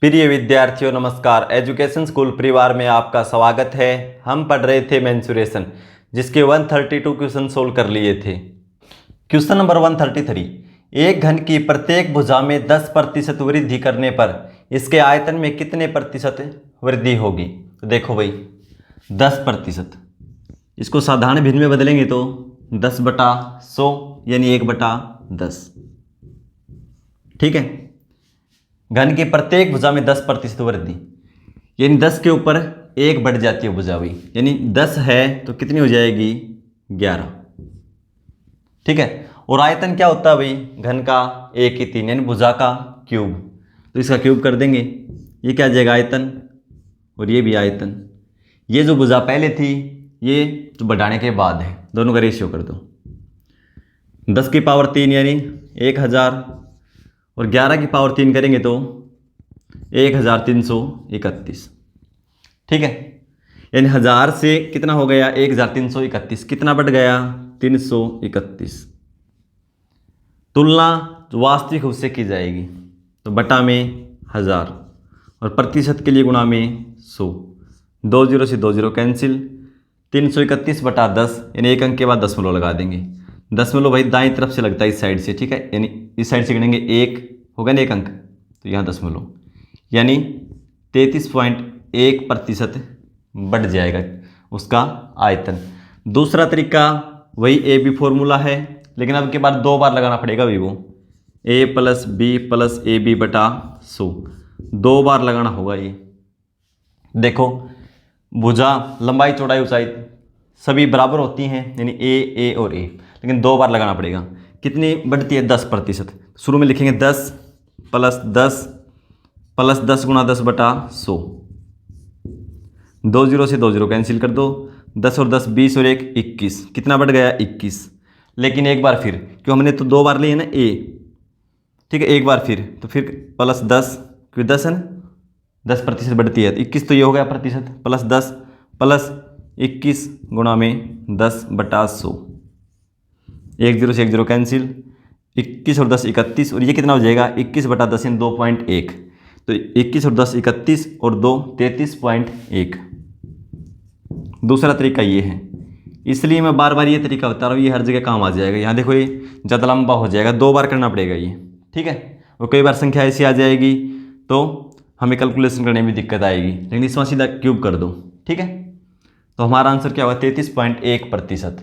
प्रिय विद्यार्थियों नमस्कार। एजुकेशन स्कूल परिवार में आपका स्वागत है। हम पढ़ रहे थे मेंसुरेशन, जिसके 132 क्वेश्चन सोल्व कर लिए थे। क्वेश्चन नंबर 133, एक घन की प्रत्येक भुजा में 10% वृद्धि करने पर इसके आयतन में कितने प्रतिशत वृद्धि होगी। तो देखो भाई 10%, इसको साधारण भिन्न में बदलेंगे तो 10/100 यानी 1/10। ठीक है, घन की प्रत्येक भुजा में 10% वृद्धि, यानी 10 के ऊपर 1 बढ़ जाती है भुजा भाई, यानी 10 है तो कितनी हो जाएगी 11। ठीक है, और आयतन क्या होता है भाई घन का 1/3 यानी भुजा का क्यूब। तो इसका क्यूब कर देंगे, ये क्या आ जाएगा आयतन, और ये भी आयतन। ये जो भुजा पहले थी ये जो बढ़ाने के बाद है, दोनों का रेशियो कर दो। 10 की पावर 3 यानी 1000, और 11 की पावर 3 करेंगे तो 1331। ठीक है, यानी 1000 से कितना हो गया 1331, कितना बढ़ गया 331। तुलना जो वास्तविक उससे की जाएगी तो बटा में 1000 और प्रतिशत के लिए गुणा में 100। 2 0 से 2 0 कैंसिल, 331/10 यानी एक अंक के बाद दशमलव लगा देंगे। दशमलव भाई दाईं तरफ से लगता है इस साइड से। ठीक है, यानी इस साइड से गिनेंगे 1 होगा ना एक अंक, तो यहाँ दशमलव, यानी 33.1% बढ़ जाएगा उसका आयतन। दूसरा तरीका वही ए बी फॉर्मूला है, लेकिन अब के बाद 2 बार लगाना पड़ेगा भी वो a + b + ab/100, 2 बार लगाना होगा ये। देखो भुजा लंबाई चौड़ाई ऊंचाई सभी बराबर होती हैं, यानी ए और ए, लेकिन 2 बार लगाना पड़ेगा। कितनी बढ़ती है 10%। शुरू में लिखेंगे 10 + 10 + 10 × 10/100। 2 0 से 2 0 कैंसिल कर दो, 10 और 10 20 और 1 21, कितना बढ़ गया 21। लेकिन एक बार फिर, क्यों हमने तो 2 बार लिए ना ए। ठीक है, एक बार फिर तो फिर +10, क्योंकि 10 है ना, 10% बढ़ती है, 21 तो ये हो गया प्रतिशत, +10 + 21 गुणा में 10/100। 1 0 से 1 0 कैंसिल, 21 और 10 31, और ये कितना हो जाएगा 21/10 यानी 2.1। तो 21 और 10 31 और 2 33.1। दूसरा तरीका ये है, इसलिए मैं बार बार ये तरीका बता रहा हूँ, ये हर जगह काम आ जाएगा। यहाँ देखो ये ज़्यादा लंबा हो जाएगा, 2 बार करना पड़ेगा ये। ठीक है, और कई बार संख्या ऐसी आ जाएगी तो हमें कैलकुलेशन करने में दिक्कत आएगी, लेकिन इसमें सीधा क्यूब कर दो। ठीक है, तो हमारा आंसर क्या होगा 33.1%,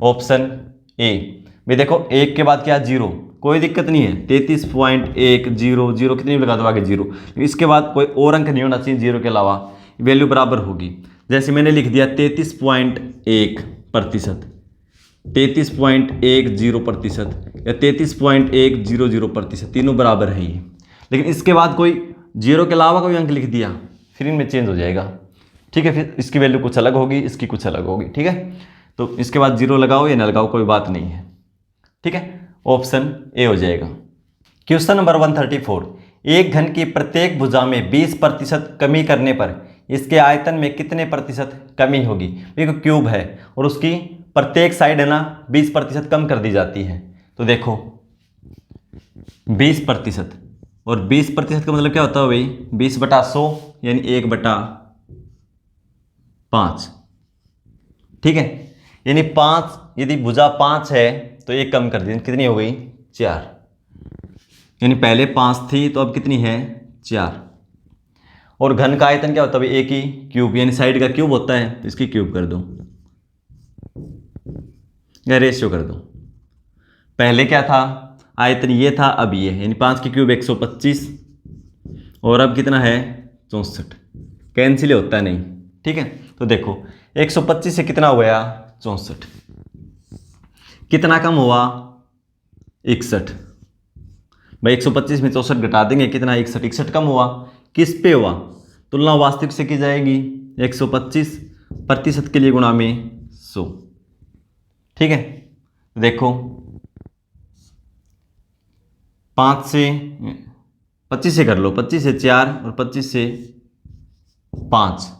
ऑप्शन ए। भाई देखो 1 के बाद क्या 0, कोई दिक्कत नहीं है, 33.1 0 0 कितनी भी लगा दो आगे 0, इसके बाद कोई और अंक नहीं होना चाहिए 0 के अलावा, वैल्यू बराबर होगी। जैसे मैंने लिख दिया 33.1%, 33.10% या 33.100%, तीनों बराबर है ये। लेकिन इसके बाद कोई 0 के अलावा कोई अंक लिख दिया फिर इनमें चेंज हो जाएगा। ठीक है, फिर इसकी वैल्यू कुछ अलग होगी, इसकी कुछ अलग होगी। ठीक है, तो इसके बाद 0 लगाओ या ना लगाओ कोई बात नहीं है। ठीक है, ऑप्शन ए हो जाएगा। क्वेश्चन नंबर 134, एक घन की प्रत्येक भुजा में 20% कमी करने पर इसके आयतन में कितने प्रतिशत कमी होगी। एक क्यूब है और उसकी प्रत्येक साइड है ना 20% कम कर दी जाती है। तो देखो 20%, और 20% का मतलब क्या होता है भाई 20/100 यानी 1/5। ठीक है, यानी 5, यदि भुजा 5 है तो 1 कम कर दी, कितनी हो गई 4, यानी पहले 5 थी तो अब कितनी है 4। और घन का आयतन क्या होता है भाई 1 की क्यूब, यानी साइड का क्यूब होता है, तो इसकी क्यूब कर दो या रेशियो कर दो। पहले क्या था आयतन ये था, अब ये, यानी 5 की क्यूब 125, और अब कितना है 64, कैंसिल होता है नहीं। ठीक है, तो देखो 125 से कितना हो गया 64, कितना कम हुआ 61। भाई 125 में 64 घटा देंगे कितना 61 कम हुआ, किस पे हुआ, तुलना वास्तविक से की जाएगी, 125% के लिए गुणा में 100। ठीक है, देखो 5 से 25 से कर लो, 25 से 4 और 25 से 5।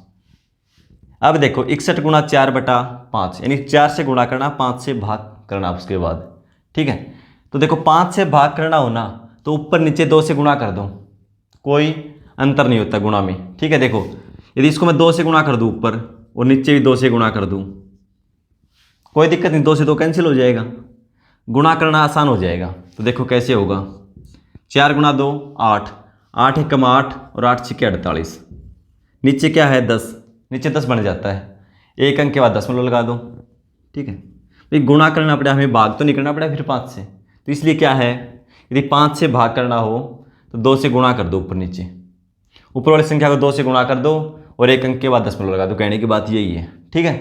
अब देखो 61 × 4/5 यानी 4 से गुणा करना, 5 से भाग करना उसके बाद। ठीक है, तो देखो 5 से भाग करना हो ना तो ऊपर नीचे 2 से गुणा कर दो, कोई अंतर नहीं होता गुणा में। ठीक है, देखो यदि इसको मैं 2 से गुणा कर दूँ ऊपर और नीचे भी 2 से गुणा कर दूँ, कोई दिक्कत नहीं, 2 से 2 कैंसिल हो जाएगा, गुणा करना आसान हो जाएगा। तो देखो कैसे होगा, 4 गुणा 2 8, 8 एकम 8 और 8 छिके 48, नीचे क्या है 10, नीचे 10 बन जाता है, एक अंक के बाद दशमलव लगा दो। ठीक है, तो गुणा करना पड़ा हमें, भाग तो नहीं करना पड़ा फिर 5 से, तो इसलिए क्या है, यदि 5 से भाग करना हो तो 2 से गुणा कर दो ऊपर नीचे, ऊपर वाली संख्या को 2 से गुणा कर दो और एक अंक के बाद दशमलव लगा दो। कहने की बात यही है। ठीक है,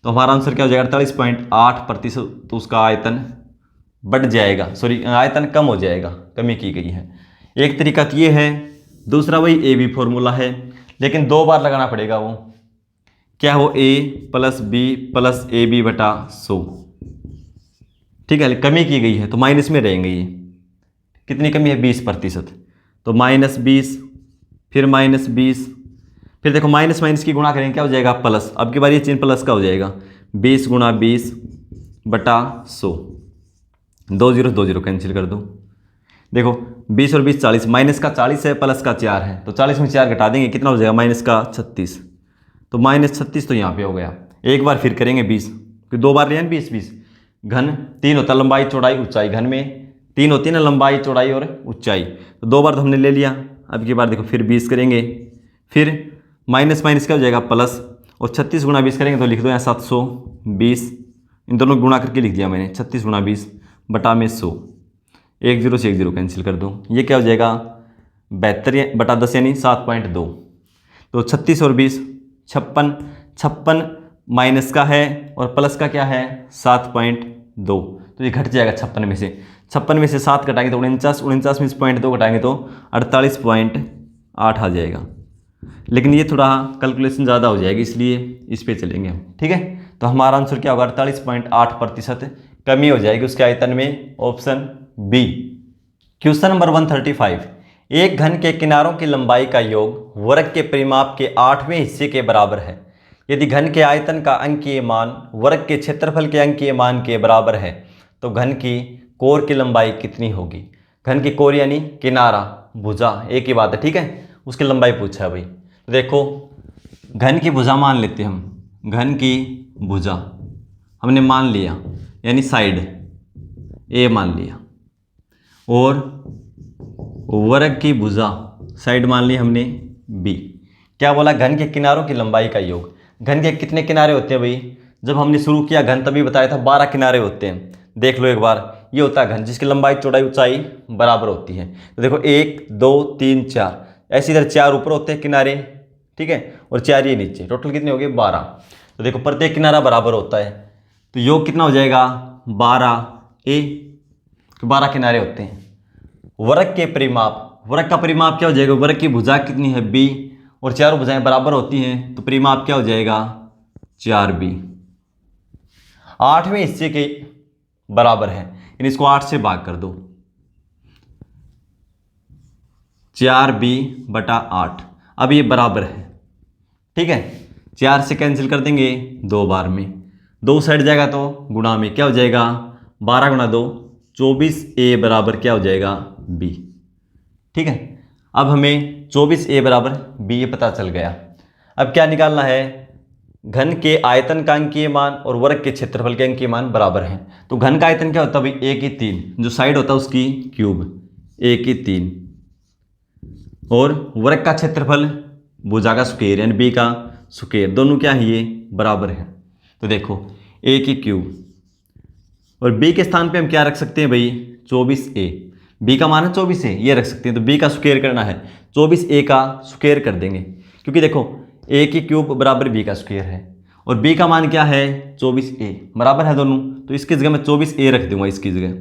तो हमारा आंसर क्या हो जाएगा, 48.8%। तो उसका आयतन बढ़ जाएगा, सॉरी आयतन कम हो जाएगा, कमी की गई है। एक तरीका तो ये है, दूसरा वही ए बी फॉर्मूला है, लेकिन 2 बार लगाना पड़ेगा। वो क्या हो, a plus B plus A B बटा 100। ठीक है, कमी की गई है तो माइनस में रहेंगे ये, कितनी कमी है 20%, तो -20 फिर -20, फिर देखो माइनस माइनस की गुणा करेंगे क्या हो जाएगा प्लस, अब की बार ये चिन्ह प्लस का हो जाएगा, 20 गुणा 20 बटा 100, 2 0 2 0 कैंसिल कर दो। देखो 20 और 20 40, माइनस का 40 है प्लस का 4 है, तो 40 में 4 घटा देंगे कितना हो जाएगा माइनस का 36, तो -36 तो यहाँ पे हो गया। एक बार फिर करेंगे 20, कि 2 बार लिया 20 20, घन 3 होता लंबाई चौड़ाई ऊंचाई, घन में 3 होती है ना लंबाई चौड़ाई और ऊंचाई, तो 2 बार तो हमने ले लिया। अब की बार देखो फिर 20 करेंगे, फिर माइनस माइनस क्या हो जाएगा प्लस, और 36 गुणा 20 करेंगे तो लिख दो यहाँ 720, इन दोनों गुणा करके लिख दिया मैंने, 36 गुणा 20 बटा में 100, 1 0 से 1 0 कैंसिल कर दो, ये क्या हो जाएगा 72 बटा 10 यानी 7.2। तो 36 और 20 56, 56 माइनस का है और प्लस का क्या है 7.2, तो ये घट जाएगा 56 में से, 56 में से 7 घटाएंगे तो 49, 49 में से 0.2 घटाएंगे तो 48.8 आ जाएगा। लेकिन ये थोड़ा कैलकुलेशन ज़्यादा हो जाएगी, इसलिए इस पे चलेंगे हम। ठीक है, तो हमारा आंसर क्या होगा 48.8% कमी हो जाएगी उसके आयतन में, ऑप्शन बी। क्वेश्चन नंबर 135, एक घन के किनारों की लंबाई का योग वर्ग के परिमाप के 8वें हिस्से के बराबर है। यदि घन के आयतन का अंकीय मान वर्ग के क्षेत्रफल के अंकीय मान के बराबर है तो घन की कोर की लंबाई कितनी होगी। घन की कोर यानी किनारा, भुजा, एक ही बात है। ठीक है, उसकी लंबाई पूछा है भाई। तो देखो घन की भुजा मान लेते हैं हम, घन की भुजा हमने मान लिया यानी साइड ए मान लिया, और वर्ग की भुजा साइड मान ली हमने बी। क्या बोला, घन के किनारों की लंबाई का योग। घन के कितने किनारे होते हैं भाई, जब हमने शुरू किया घन तभी बताया था 12 किनारे होते हैं। देख लो एक बार, ये होता है घन जिसकी लंबाई चौड़ाई ऊंचाई बराबर होती है। तो देखो 1 2 3 4, ऐसे इधर 4 ऊपर होते हैं किनारे, ठीक है, और 4 ये नीचे, टोटल कितने हो गए 12। तो देखो प्रत्येक किनारा बराबर होता है, तो योग कितना हो जाएगा 12 ए, 12 किनारे होते हैं। वर्ग के परिमाप, वर्ग का परिमाप क्या हो जाएगा, वर्ग की भुजा कितनी है बी, और चारों भुजाएं बराबर होती हैं, तो परिमाप क्या हो जाएगा 4b। 8वें हिस्से के बराबर है, यानी इसको 8 से भाग कर दो, 4b बटा 8। अब ये बराबर है, ठीक है, 4 से कैंसिल कर देंगे 2 बार में, 2 साइड जाएगा तो गुणा में क्या हो जाएगा 12 गुणा 2 24a बराबर क्या हो जाएगा b। ठीक है, अब हमें 24a बराबर b ये पता चल गया। अब क्या निकालना है, घन के आयतन का अंकीय मान और वर्ग के क्षेत्रफल के अंकीय मान बराबर हैं। तो घन का आयतन क्या होता है भाई 1/3, जो साइड होता है उसकी क्यूब 1/3, और वर्ग का क्षेत्रफल भुजा का स्क्वायर यानी b का स्क्वायर, दोनों क्या है ये बराबर है। तो देखो a³ और b के स्थान पे हम क्या रख सकते हैं भाई 24a, b का मान है 24a, ये रख सकते हैं। तो b का स्क्वायर करना है, 24a का स्क्वायर कर देंगे, क्योंकि देखो a³ बराबर b का स्क्वायर है और b का मान क्या है 24a, बराबर है दोनों। तो इसकी जगह मैं 24a रख दूंगा, इसकी जगह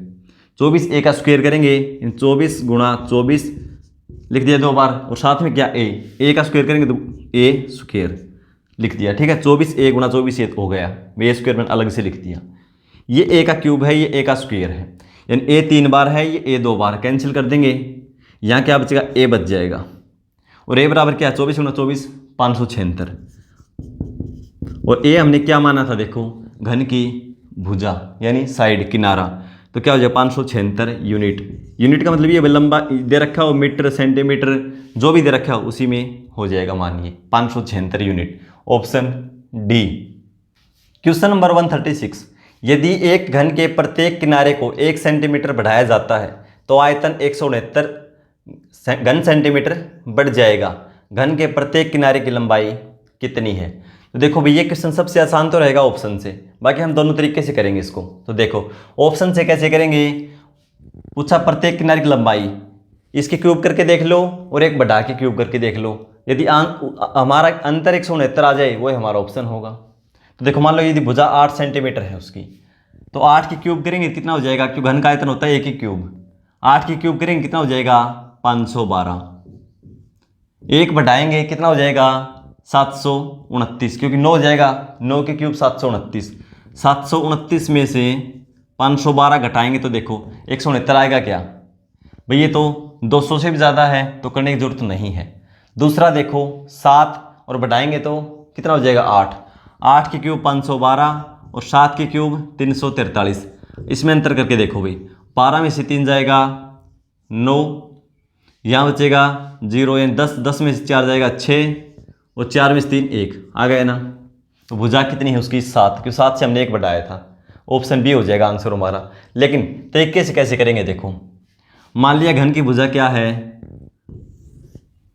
24a का स्क्वायर करेंगे, 24 गुणा 24 लिख दिया 2 बार, और साथ में क्या a का स्क्वायर करेंगे तो a स्क्वायर लिख दिया। ठीक है, 24a गुणा 24a हो गया, a स्क्वायर मैंने अलग से लिख दिया। ये a का क्यूब है, ये a का स्क्वायर है, यानी a 3 बार है, ये a 2 बार, कैंसिल कर देंगे, यहाँ क्या बचेगा a बच जाएगा, और a बराबर क्या है 24 गुणा 24 576, और a हमने क्या माना था देखो घन की भुजा यानी साइड किनारा, तो क्या हो जाएगा 576 यूनिट। यूनिट का मतलब ये लंबा दे रखा हो, मीटर सेंटीमीटर जो भी दे रखा हो उसी में हो जाएगा, मानिए 576 unit. Option D. Question number 136, यदि एक घन के प्रत्येक किनारे को 1 सेंटीमीटर बढ़ाया जाता है तो आयतन 169 घन सेंटीमीटर बढ़ जाएगा। घन के प्रत्येक किनारे की लंबाई कितनी है? तो देखो भाई ये क्वेश्चन सबसे आसान तो रहेगा ऑप्शन से, बाकी हम दोनों तरीके से करेंगे इसको। तो देखो ऑप्शन से कैसे करेंगे, पूछा प्रत्येक किनारे की लंबाई, इसके क्यूब करके देख लो और एक बढ़ा के क्यूब करके देख लो। यदि हमारा अंतर 169 आ जाए वही हमारा ऑप्शन होगा। तो देखो मान लो यदि भुजा 8 सेंटीमीटर है उसकी, तो 8 की क्यूब करेंगे कितना हो जाएगा, क्योंकि घन का आयतन होता है 1 की क्यूब, 8 की क्यूब करेंगे कितना हो जाएगा 512। एक बढ़ाएंगे कितना हो जाएगा 729, क्योंकि 9 हो जाएगा, 9 की क्यूब 729। 729 में से 512 घटाएंगे तो देखो 169 आएगा क्या भाई, ये तो 200 से भी ज़्यादा है तो करने की जरूरत नहीं है। दूसरा देखो 7 और बढ़ाएंगे तो कितना हो जाएगा 8, 8 की क्यूब 512 और 7 की क्यूब 343। इसमें अंतर करके देखो भाई, 12 में से 3 जाएगा 9, यहाँ बचेगा 0, यानी 10, 10 में से 4 जाएगा 6 और 4 में से 3 1 आ गया ना। तो भुजा कितनी है उसकी 7, क्योंकि 7 से हमने 1 बढ़ाया था। ऑप्शन बी हो जाएगा आंसर हमारा। लेकिन तरीके से कैसे करेंगे देखो, मान लिया घन की भुजा क्या है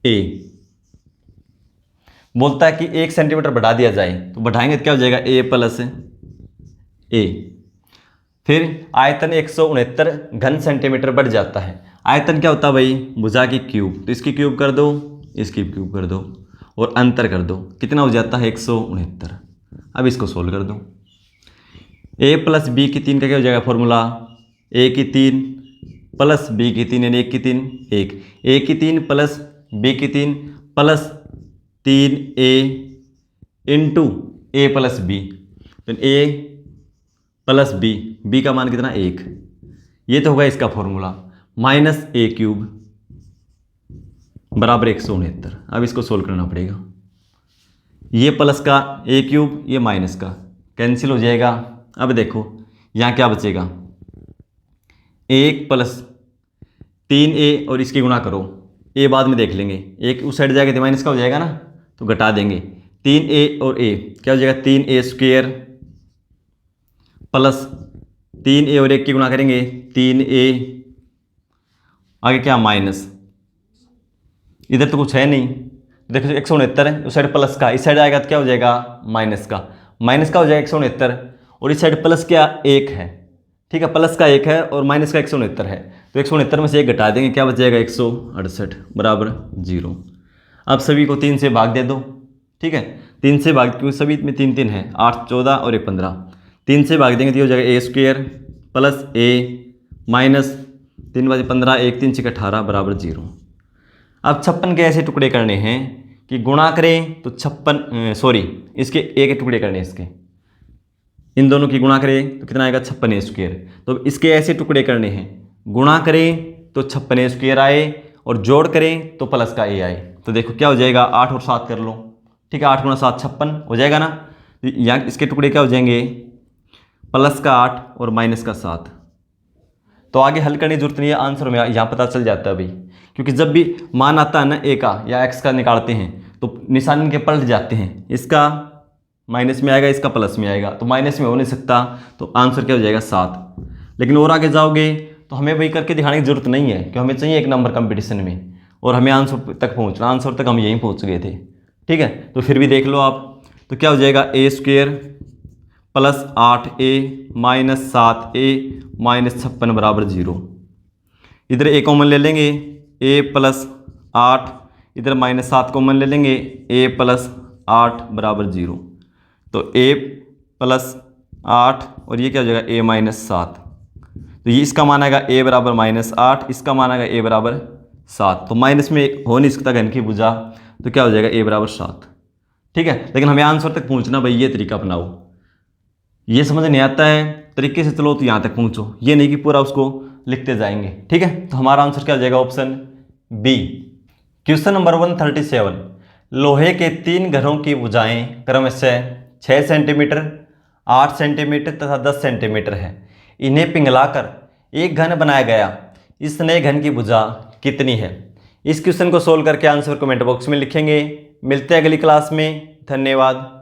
ए, बोलता है कि 1 सेंटीमीटर बढ़ा दिया जाए, तो बढ़ाएंगे तो क्या हो जाएगा ए प्लस ए। फिर आयतन 169 घन सेंटीमीटर बढ़ जाता है। आयतन क्या होता है भाई, भुजा की क्यूब, तो इसकी क्यूब कर दो, इसकी क्यूब कर दो और अंतर कर दो, कितना हो जाता है 169। अब इसको सोल्व कर दो। ए प्लस बी की 3 का क्या हो जाएगा फॉर्मूला, ए की 3 प्लस बी की 3 यानी 1 की 3 1, ए की 3 प्लस बी की 3 प्लस 3a इंटू ए प्लस बी, तो ए प्लस बी, बी का मान कितना 1, ये तो होगा इसका फॉर्मूला, माइनस ए क्यूब बराबर 169। अब इसको सोल्व करना पड़ेगा। ये प्लस का ए क्यूब, ये माइनस का कैंसिल हो जाएगा। अब देखो यहाँ क्या बचेगा, 1 प्लस 3a और इसकी गुणा करो, ए बाद में देख लेंगे, एक उस साइड जाएगा तो माइनस का हो जाएगा ना, तो घटा देंगे। 3a और a क्या हो जाएगा 3a स्क्वेयर प्लस 3a और 1 की गुणा करेंगे 3a, आगे क्या माइनस, इधर तो कुछ है नहीं, देखो 169 है, उस साइड प्लस का, इस साइड आएगा तो क्या हो जाएगा माइनस का, माइनस का हो जाएगा 169 और इस साइड प्लस क्या 1 है, ठीक है, प्लस का 1 है और माइनस का 169 है, तो 169 में से 1 घटा देंगे, क्या बच जाएगा 168 बराबर 0। अब सभी को 3 से भाग दे दो, ठीक है, 3 से भाग, क्योंकि सभी में 3 3 है, 8 14 और 1 15, 3 से भाग देंगे तो ये हो जाएगा a square plus A minus 3 × 15 1 3 6 18 बराबर 0। अब 56 के ऐसे टुकड़े करने हैं कि गुणा करें तो 56 इसके ए के टुकड़े करने हैं, इसके इन दोनों की गुणा करें तो कितना आएगा 56 स्क्वायर। तो इसके ऐसे टुकड़े करने हैं, गुणा करें तो 56 स्क्वायर आए और जोड़ करें तो प्लस का ए आए। तो देखो क्या हो जाएगा 8 और 7 कर लो, ठीक है, 8 × 7 56 हो जाएगा ना। यहाँ इसके टुकड़े क्या हो जाएंगे प्लस का 8 और माइनस का 7। तो आगे हल करने की जरूरत नहीं है, आंसर में यहाँ पता चल जाता है भाई, क्योंकि जब भी मान आता है ना ए का या एक्स का निकालते हैं तो निशान इनके पलट जाते हैं, इसका माइनस में आएगा, इसका प्लस में आएगा, तो माइनस में हो नहीं सकता, तो आंसर क्या हो जाएगा 7। लेकिन और आगे जाओगे तो हमें वही करके दिखाने की जरूरत नहीं है, क्योंकि हमें चाहिए 1 नंबर कंपटीशन में और हमें आंसर तक पहुँचना, आंसर तक हम यहीं पहुँच गए थे, ठीक है। तो फिर भी देख लो आप, तो क्या हो जाएगा a square plus 8a minus 7a minus 56 बराबर 0। इधर a कॉमन ले लेंगे, a प्लस 8, इधर माइनस 7 कॉमन ले लेंगे, a प्लस 8 बराबर 0। तो a प्लस 8 और ये क्या हो जाएगा a माइनस 7, तो ये इसका मान आएगा a बराबर माइनस 8, इसका मान आएगा a बराबर 7। तो माइनस में हो नहीं सकता घन की भुजा, तो क्या हो जाएगा a बराबर 7, ठीक है। लेकिन हमें आंसर तक पहुंचना भाई, ये तरीका अपनाओ, ये समझ नहीं आता है तरीके से चलो तो यहाँ तक पहुँचो, ये नहीं कि पूरा उसको लिखते जाएंगे, ठीक है। तो हमारा आंसर क्या हो जाएगा ऑप्शन बी। क्वेश्चन नंबर 137, लोहे के 3 घरों की भुजाएं क्रमशः 6 सेंटीमीटर, 8 सेंटीमीटर तथा 10 सेंटीमीटर है। इन्हें पिघलाकर एक घन बनाया गया, इस नए घन की भुजा कितनी है। इस क्वेश्चन को सोल्व करके आंसर कमेंट बॉक्स में लिखेंगे। मिलते हैं अगली क्लास में। धन्यवाद।